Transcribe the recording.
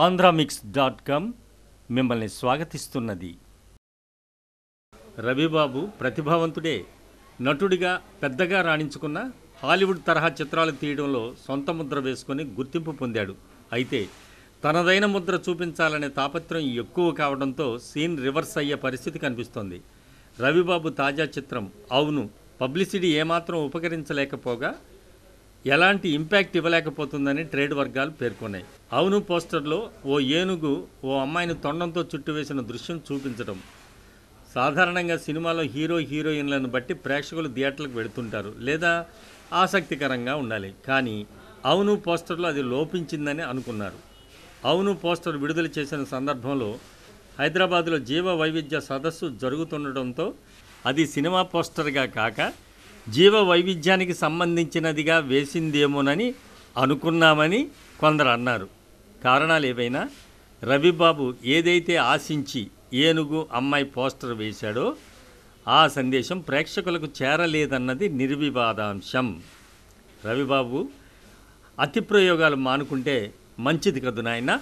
ఆంధ్రామిక్స్.com మిమ్మల్ని స్వాగతిస్తున్నది. రవిబాబు ప్రతిభావంతుడే. నటుడిగా పెద్దగా రాణించుకున్న హాలీవుడ్ తరహా చిత్రాలు తీయడంలో సొంత ముద్ర వేసుకొని గుర్తింపు పొందాడు. అయితే తనదైన ముద్ర చూపించాలనే తాపత్రయం ఎక్కువ కావడంతో సీన్ రివర్స్ అయ్యే పరిస్థితి కనిపిస్తోంది. రవిబాబు తాజా చిత్రం అవును పబ్లిసిటీ ఏమాత్రం ఉపకరించలేకపోగా ఎలాంటి ఇంపాక్ట్ ఇవ్వలేకపోతుందని ట్రేడ్ వర్గాలు పేర్కొన్నాయి. అవును పోస్టర్లో ఓ ఏనుగు ఓ అమ్మాయిని తొండంతో చుట్టువేసిన దృశ్యం చూపించడం. సాధారణంగా సినిమాలో హీరో హీరోయిన్లను బట్టి ప్రేక్షకులు థియేటర్లకు వెళుతుంటారు లేదా ఆసక్తికరంగా ఉండాలి. కానీ అవును పోస్టర్లో అది లోపించిందని అనుకున్నారు. అవును పోస్టర్ విడుదల చేసిన సందర్భంలో హైదరాబాద్లో జీవ వైవిధ్య సదస్సు జరుగుతుండటంతో అది సినిమా పోస్టర్గా కాక జీవ వైవిధ్యానికి సంబంధించినదిగా వేసిందేమోనని అనుకున్నామని కొందరు అన్నారు. కారణాలు ఏవైనా రవిబాబు ఏదైతే ఆశించి ఏనుగు అమ్మాయి పోస్టర్ వేశాడో ఆ సందేశం ప్రేక్షకులకు చేరలేదన్నది నిర్వివాదాంశం. రవిబాబు అతి ప్రయోగాలు మానుకుంటే మంచిది కదు నాయనా.